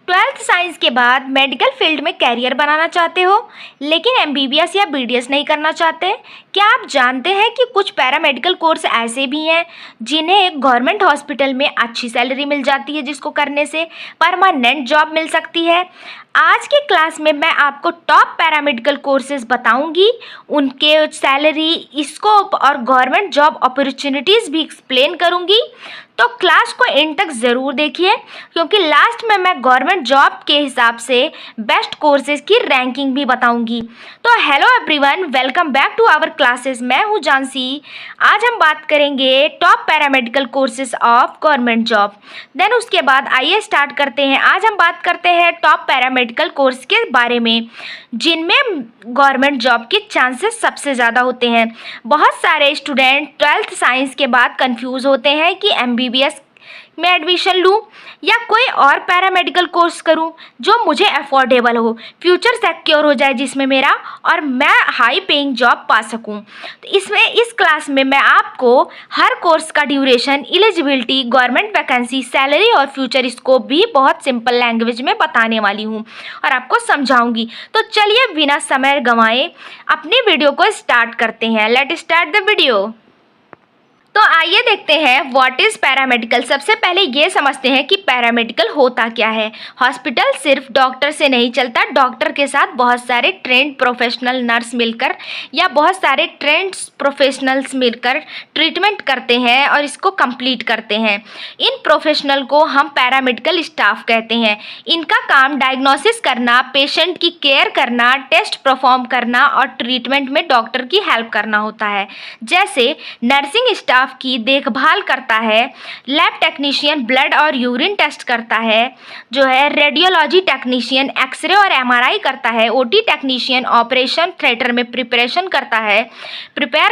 Twelfth science के बाद medical field में कैरियर बनाना चाहते हो लेकिन एमबीबीएस या बीडीएस नहीं करना चाहते? क्या आप जानते हैं कि कुछ पैरामेडिकल कोर्स ऐसे भी हैं जिन्हें एक गवर्नमेंट हॉस्पिटल में अच्छी सैलरी मिल जाती है, जिसको करने से परमानेंट जॉब मिल सकती है? आज की क्लास में मैं आपको टॉप पैरामेडिकल कोर्सेज बताऊंगी, उनके सैलरी, स्कोप और गवर्नमेंट जॉब अपॉर्चुनिटीज़ भी एक्सप्लेन करूंगी। तो क्लास को एंड तक ज़रूर देखिए, क्योंकि लास्ट में मैं गवर्नमेंट जॉब के हिसाब से बेस्ट कोर्सेज की रैंकिंग भी बताऊंगी। तो hello everyone, welcome back to our classes. मैं हूं जानसी। आज हम बात करेंगे top paramedical courses of government job. Then उसके बाद आइए स्टार्ट करते हैं। आज हम बात करते हैं टॉप पैरामेडिकल कोर्स के बारे में जिनमें गवर्नमेंट जॉब के चांसेस सबसे ज़्यादा होते हैं। बहुत सारे स्टूडेंट ट्वेल्थ साइंस के बाद कंफ्यूज होते हैं कि एमबीबीएस में एडमिशन लूँ या कोई और पैरामेडिकल कोर्स करूँ जो मुझे अफोर्डेबल हो, फ्यूचर सिक्योर हो जाए, जिसमें मेरा और मैं हाई पेइंग जॉब पा सकूँ। तो इस क्लास में मैं आपको हर कोर्स का duration, eligibility, government vacancy, salary और फ्यूचर स्कोप भी बहुत सिंपल लैंग्वेज में बताने वाली हूँ और आपको समझाऊंगी। तो चलिए बिना समय गंवाए अपनी वीडियो को स्टार्ट करते हैं। Let start the video. तो आइए देखते हैं व्हाट इज़ पैरामेडिकल। सबसे पहले ये समझते हैं कि पैरामेडिकल होता क्या है। हॉस्पिटल सिर्फ डॉक्टर से नहीं चलता, डॉक्टर के साथ बहुत सारे ट्रेंड प्रोफेशनल नर्स मिलकर या बहुत सारे ट्रेंड प्रोफेशनल्स मिलकर ट्रीटमेंट करते हैं और इसको कंप्लीट करते हैं। इन प्रोफेशनल को हम पैरामेडिकल स्टाफ कहते हैं। इनका काम डायग्नोसिस करना, पेशेंट की केयर करना, टेस्ट परफॉर्म करना और ट्रीटमेंट में डॉक्टर की हेल्प करना होता है। जैसे नर्सिंग स्टाफ की देखभाल करता है, लैब टेक्नीशियन ब्लड और यूरिन टेस्ट करता है, जो है रेडियोलॉजी टेक्नीशियन एक्सरे और एमआरआई करता है, ओटी टेक्नीशियन ऑपरेशन थिएटर में प्रिपेयर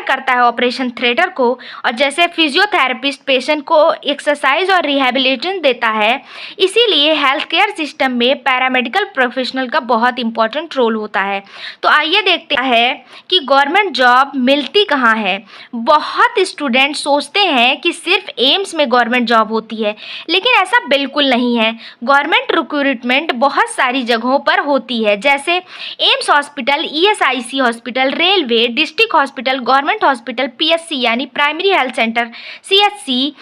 करता है ऑपरेशन थिएटर को, और जैसे फिजियोथेरेपिस्ट पेशेंट को एक्सरसाइज और रिहेबिलिटेशन देता है। इसीलिए हेल्थ केयर सिस्टम में पैरामेडिकल प्रोफेशनल का बहुत इंपॉर्टेंट रोल होता है। तो आइए देखते हैं कि गवर्नमेंट जॉब मिलती कहाँ है। बहुत स्टूडेंट सोचते हैं कि सिर्फ एम्स में गवर्नमेंट जॉब होती है, लेकिन ऐसा बिल्कुल नहीं है। गवर्नमेंट रिक्रूटमेंट बहुत सारी जगहों पर होती है, जैसे AIIMS hospital, ESIC hospital, railway, district hospital, government hospital, PHC यानी primary health centre, CHC,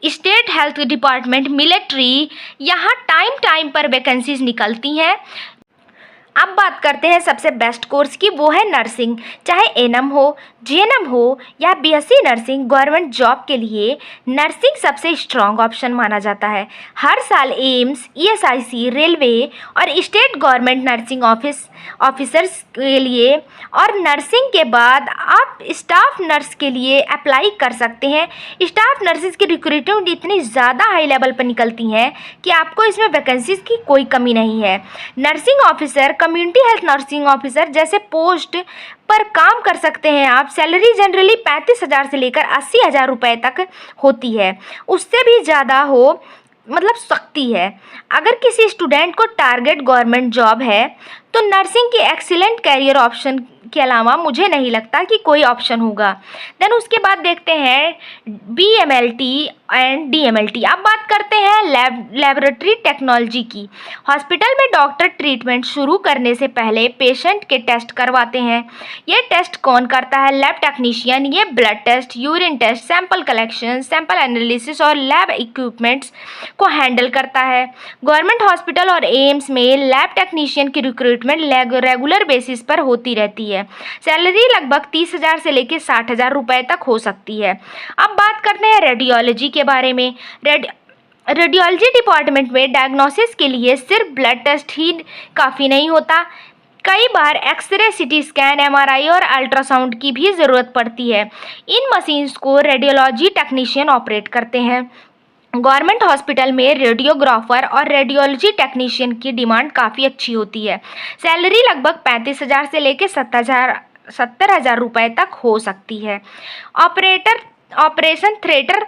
state health department, military. यहाँ टाइम पर वैकेंसीज निकलती हैं। अब बात करते हैं सबसे बेस्ट कोर्स की, वो है नर्सिंग। चाहे एनएम हो, जीएनएम हो या बीएससी नर्सिंग, गवर्नमेंट जॉब के लिए नर्सिंग सबसे स्ट्रॉन्ग ऑप्शन माना जाता है। हर साल एम्स, ईएसआईसी, रेलवे और स्टेट गवर्नमेंट नर्सिंग ऑफिसर्स के लिए और नर्सिंग के बाद आप स्टाफ नर्स के लिए अप्लाई कर सकते हैं। स्टाफ नर्सिस की रिक्रूटमेंट इतनी ज़्यादा हाई लेवल पर निकलती हैं कि आपको इसमें वैकेंसीज की कोई कमी नहीं है। Nursing officer, community health nursing officer जैसे पोस्ट पर काम कर सकते हैं आप। सैलरी जनरली 35,000 से लेकर 80,000 रुपये तक होती है, उससे भी ज़्यादा हो मतलब सकती है। अगर किसी स्टूडेंट को टारगेट गवर्नमेंट जॉब है तो नर्सिंग की एक्सीलेंट कैरियर ऑप्शन के अलावा मुझे नहीं लगता कि कोई ऑप्शन होगा। देन उसके बाद देखते हैं बीएमएलटी एंड डीएमएलटी। अब बात करते हैं लेबोरेटरी टेक्नोलॉजी की। हॉस्पिटल में डॉक्टर ट्रीटमेंट शुरू करने से पहले पेशेंट के टेस्ट करवाते हैं। ये टेस्ट कौन करता है? Lab technician. ये blood test, urine test, sample collection, sample analysis और लैब इक्विपमेंट्स को हैंडल करता है। गवर्नमेंट हॉस्पिटल और एम्स में लैब टेक्नीशियन की रिक्रूटमेंट रेगुलर बेसिस पर होती रहती है। सैलरी लगभग 30,000 से लेकर 60,000 रुपये तक हो सकती है। अब बात करते हैं रेडियोलॉजी के बारे में। रेडियोलॉजी डिपार्टमेंट में डायग्नोसिस के लिए सिर्फ ब्लड टेस्ट ही काफ़ी नहीं होता। कई बार एक्सरे, सीटी स्कैन, एमआरआई और अल्ट्रासाउंड की भी ज़रूरत पड़ती है। इन मशीन्स को रेडियोलॉजी टेक्नीशियन ऑपरेट करते हैं। गवर्नमेंट हॉस्पिटल में रेडियोग्राफर और रेडियोलॉजी टेक्नीशियन की डिमांड काफ़ी अच्छी होती है। सैलरी लगभग 35,000 से लेकर 70,000 रुपये तक हो सकती है। ऑपरेशन थिएटर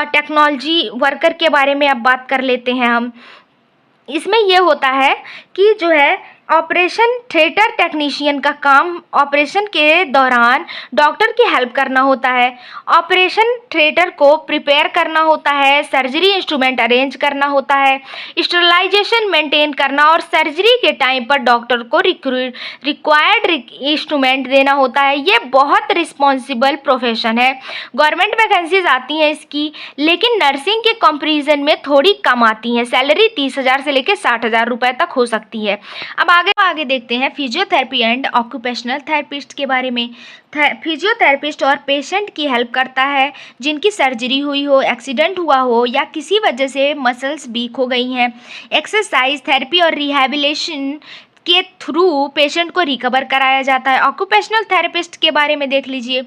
टेक्नोलॉजी वर्कर के बारे में अब बात कर लेते हैं हम। इसमें यह होता है कि जो है ऑपरेशन थिएटर टेक्नीशियन का काम ऑपरेशन के दौरान डॉक्टर की हेल्प करना होता है। ऑपरेशन थिएटर को प्रिपेयर करना होता है, सर्जरी इंस्ट्रूमेंट अरेंज करना होता है, स्टरलाइजेशन मेंटेन करना और सर्जरी के टाइम पर डॉक्टर को रिक्वायर्ड इंस्ट्रूमेंट देना होता है। ये बहुत रिस्पॉन्सिबल प्रोफेशन है। गवर्नमेंट वैकेंसीज आती हैं इसकी, लेकिन नर्सिंग के कंपैरिजन में थोड़ी कम आती हैं। सैलरी 30,000 से लेकर 60,000 रुपये तक हो सकती है। अब आगे देखते हैं फिजियोथेरेपी एंड ऑक्यूपेशनल थेरेपिस्ट के बारे में। फिजियोथेरेपिस्ट और पेशेंट की हेल्प करता है जिनकी सर्जरी हुई हो, एक्सीडेंट हुआ हो या किसी वजह से मसल्स वीक हो गई हैं। एक्सरसाइज थेरेपी और रिहैबिलिटेशन के थ्रू पेशेंट को रिकवर कराया जाता है। ऑक्यूपेशनल थेरेपिस्ट के बारे में देख लीजिए।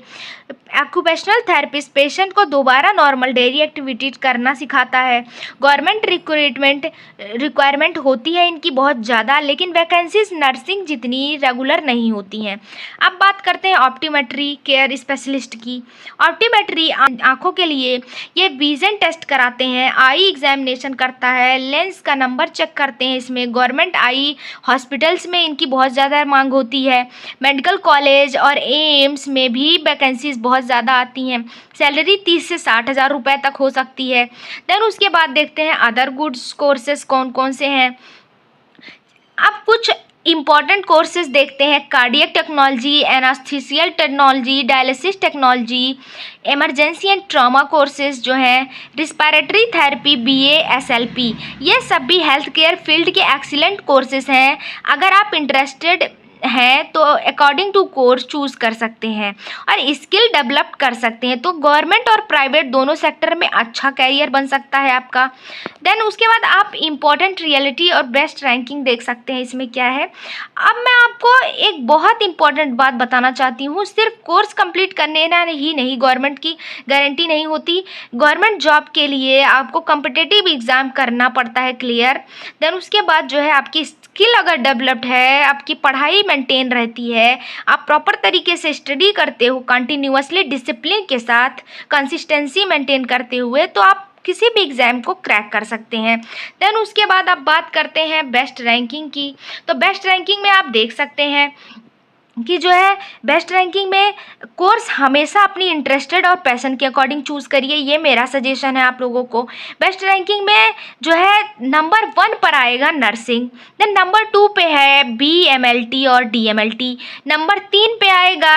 ऑक्यूपेशनल थेरेपिस्ट पेशेंट को दोबारा नॉर्मल डेली एक्टिविटीज करना सिखाता है। गवर्नमेंट रिक्वायरमेंट होती है इनकी बहुत ज़्यादा, लेकिन वैकेंसीज नर्सिंग जितनी रेगुलर नहीं होती हैं। अब बात करते हैं ऑप्टोमेट्री केयर स्पेशलिस्ट की। ऑप्टोमेट्री आँखों के लिए ये विजन टेस्ट कराते हैं, आई एग्जामिनेशन करता है, लेंस का नंबर चेक करते हैं। इसमें गवर्नमेंट आई हॉस्पिटल्स में इनकी बहुत ज़्यादा मांग होती है। मेडिकल कॉलेज और एम्स में भी वैकेंसीज बहुत ज़्यादा आती हैं। सैलरी 30 से 60,000 रुपये तक हो सकती है। देन उसके बाद देखते हैं अदर गुड्स कोर्सेज कौन कौन से हैं। अब कुछ इम्पॉर्टेंट कोर्सेज देखते हैं। Cardiac technology, anaesthesia technology, dialysis technology, emergency and trauma courses जो हैं, रिस्पायरेटरी थेरेपी, BA SLP, ये सब भी हेल्थ केयर फील्ड के एक्सीलेंट कोर्सेज हैं। अगर आप इंटरेस्टेड हैं तो अकॉर्डिंग टू कोर्स चूज़ कर सकते हैं और स्किल डेवलप कर सकते हैं। तो गवर्नमेंट और प्राइवेट दोनों सेक्टर में अच्छा कैरियर बन सकता है आपका। देन उसके बाद आप इम्पॉर्टेंट रियलिटी और बेस्ट रैंकिंग देख सकते हैं। इसमें क्या है, अब मैं आपको एक बहुत इंपॉर्टेंट बात बताना चाहती हूँ। सिर्फ कोर्स कंप्लीट करने ना ही नहीं गवर्नमेंट की गारंटी नहीं होती। गवर्नमेंट जॉब के लिए आपको कॉम्पिटिटिव एग्ज़ाम करना पड़ता है क्लियर। देन उसके बाद जो है आपकी स्किल अगर डेवलप्ड है, आपकी पढ़ाई मेंटेन रहती है, आप प्रॉपर तरीके से स्टडी करते हो कंटिन्यूअसली डिसिप्लिन के साथ, कंसिस्टेंसी मेंटेन करते हुए, तो आप किसी भी एग्ज़ाम को क्रैक कर सकते हैं। देन उसके बाद आप बात करते हैं बेस्ट रैंकिंग की। तो बेस्ट रैंकिंग में आप देख सकते हैं कि जो है बेस्ट रैंकिंग में कोर्स हमेशा अपनी इंटरेस्टेड और पैशन के अकॉर्डिंग चूज़ करिए। ये मेरा सजेशन है आप लोगों को। बेस्ट रैंकिंग में जो है नंबर 1 पर आएगा नर्सिंग, देन नंबर 2 पे है BMLT और DMLT, नंबर 3 पे आएगा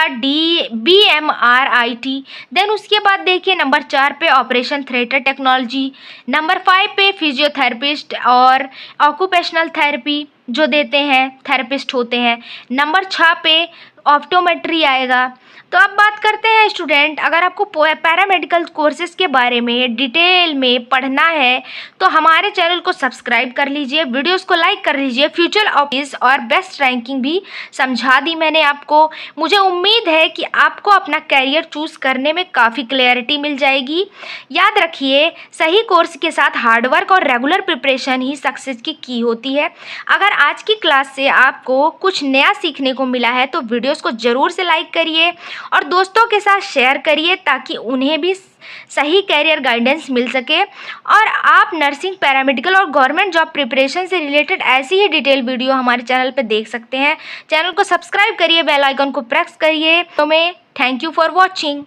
BMRIT, देन उसके बाद देखिए नंबर 4 पे ऑपरेशन थिएटर टेक्नोलॉजी, नंबर 5 पे फिजियोथेरेपिस्ट और ऑक्यूपेशनल थेरेपी जो देते हैं थेरेपिस्ट होते हैं, नंबर 6 पे ऑप्टोमेट्री आएगा। तो अब बात करते हैं स्टूडेंट, अगर आपको पैरामेडिकल कोर्सेज़ के बारे में डिटेल में पढ़ना है तो हमारे चैनल को सब्सक्राइब कर लीजिए, वीडियोस को लाइक कर लीजिए। फ्यूचर ऑफिस और बेस्ट रैंकिंग भी समझा दी मैंने आपको। मुझे उम्मीद है कि आपको अपना कैरियर चूज़ करने में काफ़ी क्लैरिटी मिल जाएगी। याद रखिए, सही कोर्स के साथ हार्डवर्क और रेगुलर प्रिपरेशन ही सक्सेस की होती है। अगर आज की क्लास से आपको कुछ नया सीखने को मिला है तो वीडियोस को ज़रूर से लाइक करिए और दोस्तों के साथ शेयर करिए ताकि उन्हें भी सही कैरियर गाइडेंस मिल सके और आप नर्सिंग, पैरामेडिकल और गवर्नमेंट जॉब प्रिपरेशन से रिलेटेड ऐसी ही डिटेल वीडियो हमारे चैनल पर देख सकते हैं। चैनल को सब्सक्राइब करिए, बेल आइकन को प्रेस करिए। तो मैं थैंक यू फॉर वॉचिंग।